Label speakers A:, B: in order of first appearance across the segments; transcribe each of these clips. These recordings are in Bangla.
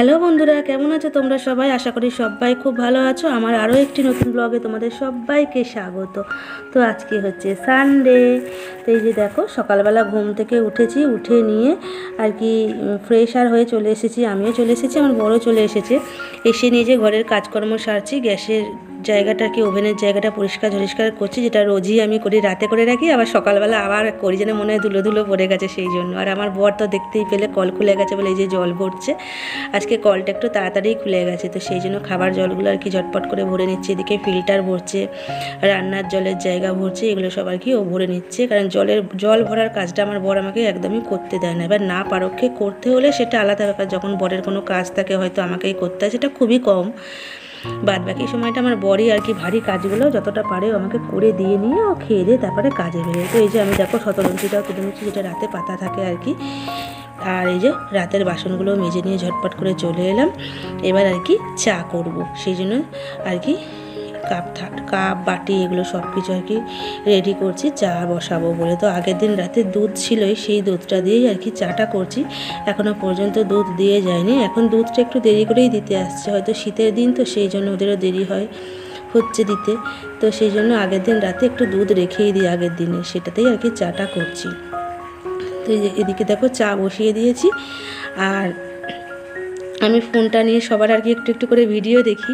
A: হ্যালো বন্ধুরা, কেমন আছো তোমরা সবাই? আশা করি সবাই খুব ভালো আছো। আমার আরও একটি নতুন ব্লগে তোমাদের সবাইকে স্বাগত। তো আজকে হচ্ছে সানডে। তো এই যে দেখো, সকালবেলা ঘুম থেকে উঠেছি, উঠে নিয়ে আর কি ফ্রেশ হয়ে চলে এসেছি। আমিও চলে এসেছি, আমার বড় চলে এসেছে। এসে নিয়ে যে ঘরের কাজকর্ম সারছি, গ্যাসের জায়গাটা কি ওভেনের জায়গাটা পরিষ্কার করছি, যেটা রোজই আমি করি, রাতে করে রাখি, আবার সকালবেলা আবার করি, যেন মনে হয় ধুলো ধুলো পড়ে গেছে সেই জন্য। আর আমার বর তো দেখতেই পেলে কল খুলে গেছে বলে এই যে জল ভরছে। আজকে কলটা একটু তাড়াতাড়ি খুলে গেছে, তো সেই জন্য খাবার জলগুলো আর কি ঝটপট করে ভরে নিচ্ছে। এদিকে ফিল্টার ভরছে, রান্নার জলের জায়গা ভরছে, এগুলো সব আর কি ও ভরে নিচ্ছে। কারণ জল ভরার কাজটা আমার বর আমাকে একদমই করতে দেয় না। এবার না পারোক্ষে করতে হলে সেটা আলাদা ব্যাপার, যখন বরের কোনো কাজ থাকে হয়তো আমাকেই করতে হয়, সেটা খুবই কম। বাদ বাকি সময়টা আমার বরই আর কি ভারী কাজগুলো যতটা পারে আমাকে করে দিয়ে নিয়ে ও খেয়ে দিয়ে তারপরে কাজে বেরোয়। তো এই যে আমি দেখো শতরঞ্চিটাও তুলে নিচ্ছি, যেটা রাতে পাতা থাকে আর কি। আর এই যে রাতের বাসনগুলো মেজে নিয়ে ঝটপট করে চলে এলাম। এবার আর কি চা করব, সেই জন্য আর কি কাপ বাটি এগুলো সব কিছু আর কি রেডি করছি চা বসাবো বলে। তো আগের দিন রাতে দুধ ছিলই, সেই দুধটা দিয়েই আর কি চাটা করছি। এখনও পর্যন্ত দুধ দিয়ে যায়নি, এখন দুধটা একটু দেরি করেই দিতে আসছে, হয়তো শীতের দিন তো সেই জন্য ওদেরও দেরি হচ্ছে দিতে। তো সেই জন্য আগের দিন রাতে একটু দুধ রেখেই দিই আগের দিনে, সেটাতেই আর কি চাটা করছি। তো এদিকে দেখো চা বসিয়ে দিয়েছি, আর আমি ফোনটা নিয়ে সবার আর কি একটু একটু করে ভিডিও দেখি।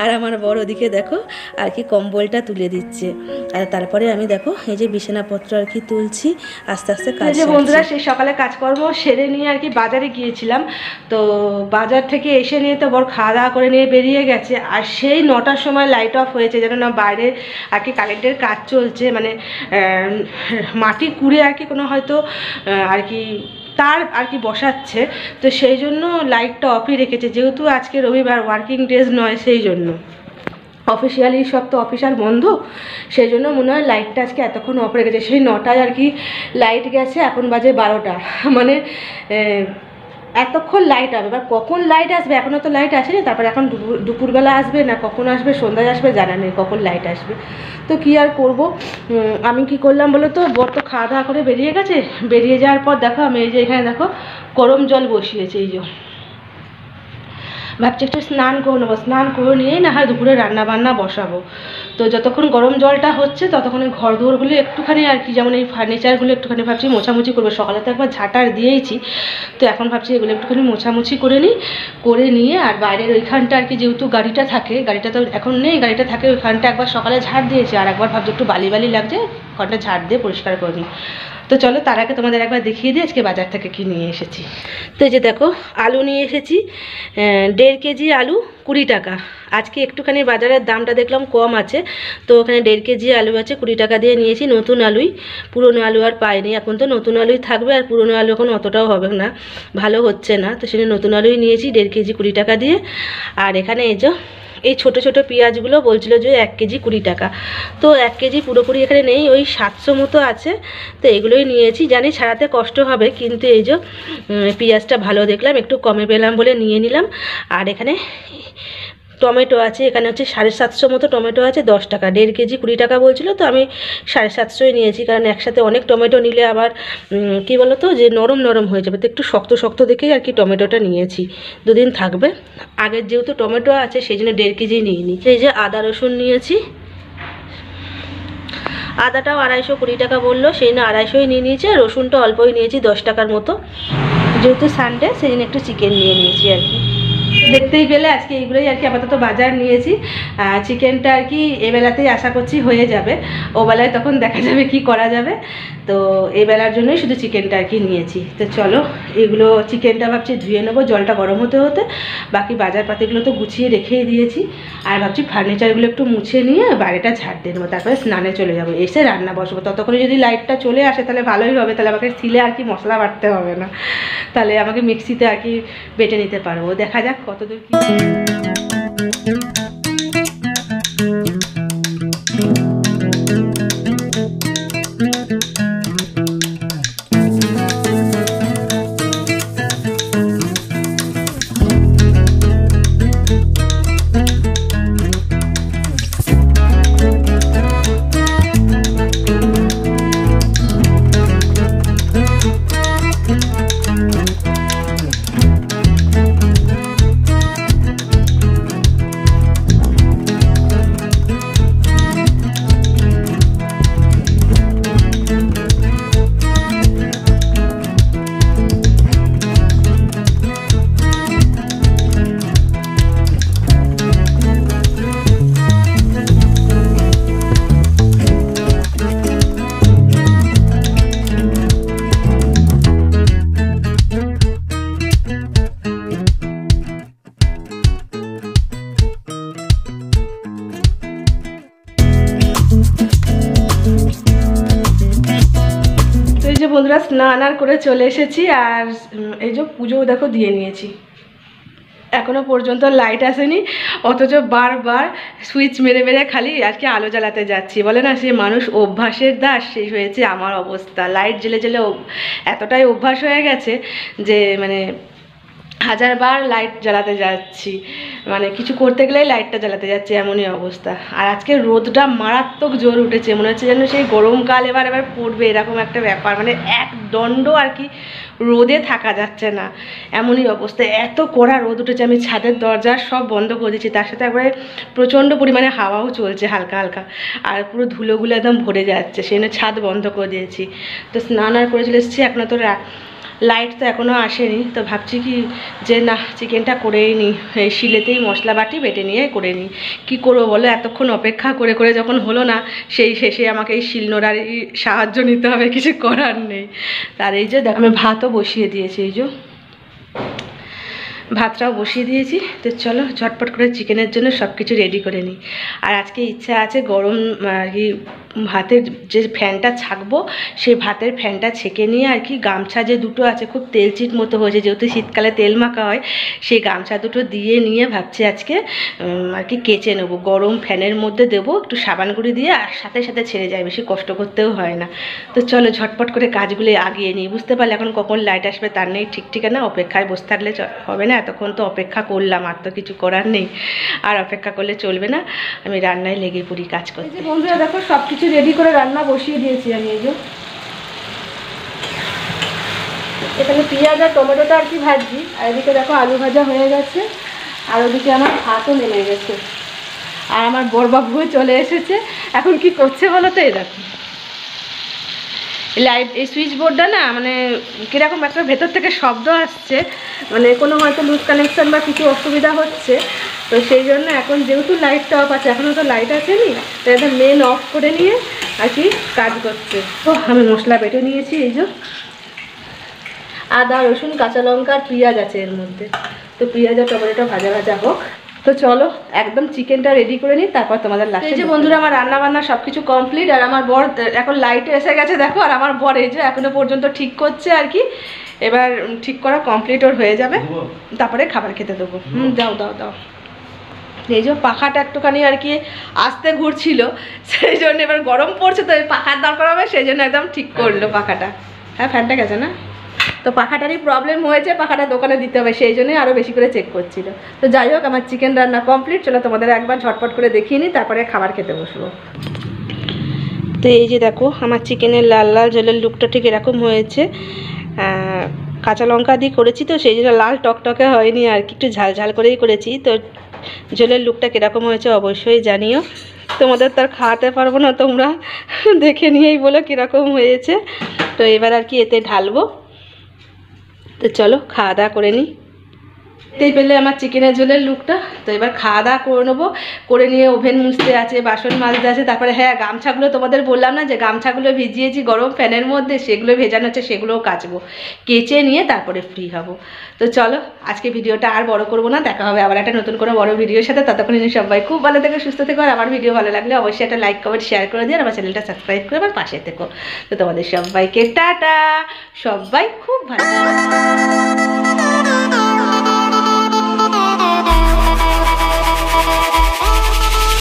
A: আর আমার বড় ওদিকে দেখো আর কি কম্বলটা তুলে দিচ্ছে। আর তারপরে আমি দেখো এই যে বিছানাপত্র আর কি তুলছি আস্তে আস্তে কাজ। যে বন্ধুরা, সেই সকালে কাজকর্ম সেরে নিয়ে আর কি বাজারে গিয়েছিলাম। তো বাজার থেকে এসে নিয়ে তো বড় খাওয়া দাওয়া করে নিয়ে বেরিয়ে গেছে। আর সেই 9টার সময় লাইট অফ হয়েছে, যেন না বাইরে আর কি কারেন্টের কাজ চলছে, মানে মাটি কুড়ে আর কি কোনো হয়তো আর কি তার আর কি বসাচ্ছে। তো সেই জন্য লাইটটা অফই রেখেছে, যেহেতু আজকে রবিবার ওয়ার্কিং ডেজ নয়, সেই জন্য অফিসিয়ালি সব তো অফিসার বন্ধ, সেই জন্য মনে হয় লাইটটা আজকে এতক্ষণ অফ রেখেছে। সেই 9টায় আর কি লাইট গেছে, এখন বাজে 12টা, মানে এতক্ষণ লাইট আসবে। এবার কখন লাইট আসবে, এখনও তো লাইট আসেনি। তারপরে এখন দুপুরবেলা আসবে না কখন আসবে, সন্ধ্যায় আসবে, জানা নেই কখন লাইট আসবে। তো কী আর করব, আমি কি করলাম বলো তো, বর তো খাওয়া দাওয়া করে বেরিয়ে গেছে। বেরিয়ে যাওয়ার পর দেখো আমি এই যে এখানে দেখো গরম জল বসিয়েছি। এই যে ভাবছি একটু স্নান করে নেবো, স্নান করে নিয়েই না হয় দুপুরে রান্না বান্না বসাবো। তো যতক্ষণ গরম জলটা হচ্ছে ততক্ষণ ঘর দৌড়গুলো একটুখানি আর কি, যেমন এই ফার্নিচারগুলো একটুখানি ভাবছি মোছামুছি করবো। সকালে তো একবার ঝাঁটার দিয়েইছি, তো এখন ভাবছি এগুলো একটুখানি মোছামুছি করে নিই, করে নিয়ে আর বাইরের ওইখানটা আর কি, যেহেতু গাড়িটা থাকে, গাড়িটা তো এখন নেই, গাড়িটা থাকে ওইখানটা একবার সকালে ঝাড় দিয়েছি, আর একবার ভাবছি একটু বালি বালি লাগছে, ওখানটা ঝাড় দিয়ে পরিষ্কার করে নিই। তো চলো তার আগে তোমাদের একবার দেখিয়ে দিই আজকে বাজার থেকে কি নিয়ে এসেছি। তো এই যে দেখো আলু নিয়ে এসেছি, 1.5 কেজি আলু 20 টাকা। আজকে একটুখানি বাজারের দামটা দেখলাম কম আছে, তো ওখানে 1.5 কেজি আলু আছে, 20 টাকা দিয়ে নিয়েছি। নতুন আলুই, পুরনো আলু আর পাইনি, এখন তো নতুন আলুই থাকবে, আর পুরনো আলু এখন অতটাও হবে না, ভালো হচ্ছে না, তো সেটা নতুন আলুই নিয়েছি 1.5 কেজি 20 টাকা দিয়ে। আর এখানে এই ছোট ছোট পেঁয়াজগুলো বলছিল যে 1 কেজি 20 টাকা, তো 1 কেজি পুরোপুরি এখানে নেই, ওই 700 মতো আছে, তো এগুলোই নিয়েছি। জানি ছাড়াতে কষ্ট হবে, কিন্তু এই যে পেঁয়াজটা ভালো দেখলাম, একটু কমে পেলাম বলে নিয়ে নিলাম। আর এখানে টমেটো আছে, এখানে হচ্ছে 750 মতো টমেটো আছে, 10 টাকা। 1.5 কেজি 20 টাকা বলছিল, তো আমি 750 নিয়েছি, কারণ একসাথে অনেক টমেটো নিলে আবার কি বলো তো, যে নরম নরম হয়ে যাবে, তো একটু শক্ত শক্ত দেখেই আর কি টমেটোটা নিয়েছি, 2 দিন থাকবে। আগের যেহেতু টমেটো আছে সেই জন্য 1.5 কেজি নিয়ে নিই। এই যে আদা রসুন নিয়েছি, আদাটাও 220 টাকা বললো, সেই না 250 নিয়ে নিয়েছি। আর রসুনটা অল্পই নিয়েছি, 10 টাকার মতো, যেহেতু সানডে সেই জন্য একটু চিকেন নিয়ে নিয়েছি আর কি। দেখতেই পেলে আজকে এইগুলোই আর কি আপাতত বাজার নিয়েছি। চিকেনটা আর কি এবেলাতেই আশা করছি হয়ে যাবে, ওবেলায় তখন দেখা যাবে কি করা যাবে। তো এই বেলার জন্যই শুধু চিকেনটা আর কি নিয়েছি। তো চলো এগুলো চিকেনটা ভাবছি ধুয়ে নেবো, জলটা গরম হতে হতে। বাকি বাজারপাতিগুলো তো গুছিয়ে রেখেই দিয়েছি, আর ভাবছি ফার্নিচারগুলো একটু মুছে নিয়ে বাইরেটা ঝাড় দিয়ে নেবো, তারপরে স্নানে চলে যাবো, এসে রান্না বসবো। ততক্ষণে যদি লাইটটা চলে আসে তাহলে ভালোই হবে, তাহলে আমাকে সিলে আর কি মশলা বাটতে হবে না, তাহলে আমাকে মিক্সিতে আর কি বেটে নিতে পারবো। দেখা যাক কতদূর কি। বন্ধুরা স্নান আর করে চলে এসেছি, আর এই যে পুজোও দেখো দিয়ে নিয়েছি। এখনো পর্যন্ত লাইট আসেনি, অথচ বারবার সুইচ মেরে মেরে খালি আজকে আলো জ্বালাতে যাচ্ছি। বলে না সে মানুষ অভ্যাসের দাস, সেই হয়েছে আমার অবস্থা। লাইট জ্বেলে জ্বেলে এতটাই অভ্যাস হয়ে গেছে যে মানে হাজারবার লাইট জ্বালাতে যাচ্ছি, মানে কিছু করতে গেলেই লাইটটা জ্বালাতে যাচ্ছি, এমনই অবস্থা। আর আজকে রোদটা মারাত্মক জোর উঠেছে, মনে হচ্ছে যেন সেই গরমকাল এবার পড়বে এরকম একটা ব্যাপার। মানে এক দণ্ড আর কি রোদে থাকা যাচ্ছে না, এমনই অবস্থা। এত কড়া রোদ উঠেছে, আমি ছাদের দরজা সব বন্ধ করে দিয়েছি, তার সাথে একবারে প্রচণ্ড পরিমাণে হাওয়াও চলছে হালকা হালকা, আর পুরো ধুলোগুলো একদম ভরে যাচ্ছে, সেই জন্য ছাদ বন্ধ করে দিয়েছি। তো স্নান আর করে চলে এসেছি, এখনও তো লাইট তো এখনও আসেনি। তো ভাবছি কি যে না চিকেনটা করেই নিই, এই শিলেতেই মশলা বাটি বেটে নিয়ে করে নিই। কী করবো বলো, এতক্ষণ অপেক্ষা করে করে যখন হলো না, সেই শেষে আমাকে এই শিলনোড়ারই সাহায্য নিতে হবে, কিছু করার নেই। তার এই যে দেখো আমি ভাতও বসিয়ে দিয়েছি, এই যে ভাতটাও বসিয়ে দিয়েছি। তো চলো ঝটপট করে চিকেনের জন্য সব কিছু রেডি করে নিই। আর আজকে ইচ্ছা আছে গরম আর কি ভাতের যে ফ্যানটা ছাকবো, সেই ভাতের ফ্যানটা ছেঁকে নিয়ে আর কি গামছা যে দুটো আছে খুব তেলচিট মতো হয়েছে, যেহেতু শীতকালে তেল মাখা হয়, সেই গামছা দুটো দিয়ে নিয়ে ভাবছি আজকে আর কি কেচে নেবো। গরম ফ্যানের মধ্যে দেবো একটু সাবান গুঁড়ি দিয়ে, আর সাথে সাথে ছেড়ে যায়, বেশি কষ্ট করতেও হয় না। তো চলো ঝটপট করে কাজগুলো আগিয়ে নিই। বুঝতে পারলে এখন কখন লাইট আসবে তার নেই ঠিক ঠিকানা, অপেক্ষায় বসে থাকলে হবে না। এতক্ষণ তো অপেক্ষা করলাম, আর তো কিছু করার নেই, আর অপেক্ষা করলে চলবে না। আমি রান্নায় লেগে পড়ি কাজ করতে। বন্ধুরা দেখো সব কিছু রেডি করে রান্না বসিয়ে দিয়েছি আমি। এই যে এখানে পেঁয়াজ আর টমেটোটা আর কি ভাজছি, আর এদিকে দেখো আলু ভাজা হয়ে গেছে, আর ওদিকে আমার ভাতও নেমে গেছে, আর আমার বড়বাবুও চলে এসেছে। এখন কি করছে বলো তো, এই দেখো লাইট এই সুইচ বোর্ডটা না মানে কীরকম একটা ভেতর থেকে শব্দ আসছে, মানে কোনো হয়তো লুজ কানেকশান বা কিছু অসুবিধা হচ্ছে। তো সেই জন্য এখন যেহেতু লাইটটা অফ আছে, এখনও তো লাইট আসেনি, তাই একদম মেন অফ করে নিয়ে আর কি কাজ করছে। তো আমি মশলা বেটে নিয়েছি, এই যে আদা রসুন কাঁচা লঙ্কা আর পেঁয়াজ আছে এর মধ্যে। তো পেঁয়াজ আর টমেটোটা ভাজা ভাজা হোক। তো চলো একদম চিকেনটা রেডি করে নিই, তারপর তোমাদের লাস্টে। এই যে বন্ধুরা আমার রান্না বান্না সব কিছু কমপ্লিট, আর আমার বর এখন লাইটে এসে গেছে দেখো, আর আমার বর এই যে এখনো পর্যন্ত ঠিক করছে আর কি। এবার ঠিক করা কমপ্লিট ওর হয়ে যাবে, তারপরে খাবার খেতে দেবো। দাও দাও দাও। এই যে পাখাটা একটুখানি আর কি আস্তে ঘুরছিল, সেই জন্য এবার গরম পড়ছে, তো পাখার দরকার হবে, সেই জন্য একদম ঠিক করলো পাখাটা। হ্যাঁ ফ্যানটা গেছে না, তো পাখাটারই প্রবলেম হয়েছে, পাখাটা দোকানে দিতে হবে, সেই জন্যই আরও বেশি করে চেক করছিল। তো যাই হোক আমার চিকেন রান্না কমপ্লিট, চলো তোমাদের একবার ঝটপট করে দেখিয়ে নিই, তারপরে খাবার খেতে বসবো। তো এই যে দেখো আমার চিকেনের লাল লাল ঝোলের লুকটা ঠিক এরকম হয়েছে, কাঁচা লঙ্কা দিয়ে করেছি, তো সেই জন্য লাল টকটকে হয়নি আর কি, একটু ঝাল ঝাল করেই করেছি। তো ঝোলের লুকটা কীরকম হয়েছে অবশ্যই জানিও, তোমাদের তো আর খাওয়াতে পারবো না, তোমরা দেখে নিয়েই বলো কীরকম হয়েছে। তো এবার আর কি এতে ঢালবো। তো চলো খাওয়া দাওয়া করে নিই। দেখতেই পেলে আমার চিকেনের ঝোলের লুকটা। তো এবার খাওয়া দাওয়া করে নেবো, করে নিয়ে ওভেন মুছতে আছে, বাসন মাজতে আছে, তারপরে হ্যাঁ গামছাগুলো তোমাদের বললাম না যে গামছাগুলো ভিজিয়েছি গরম ফ্যানের মধ্যে, সেগুলো ভেজানো হচ্ছে, সেগুলোও কাচবো, কেচে নিয়ে তারপরে ফ্রি হব। তো চলো আজকে ভিডিওটা আর বড় করবো না, দেখা হবে আবার একটা নতুন করে বড় ভিডিওর সাথে। ততক্ষণ সবাই খুব ভালো থেকো, সুস্থ থেকো, আর আমার ভিডিও ভালো লাগলে অবশ্যই একটা লাইক কমেন্ট শেয়ার করে দিয়ে আমার চ্যানেলটা সাবস্ক্রাইব করে আমার পাশে থেকো। তো তোমাদের সবাইকে টাটা, সবাই খুব ভালো।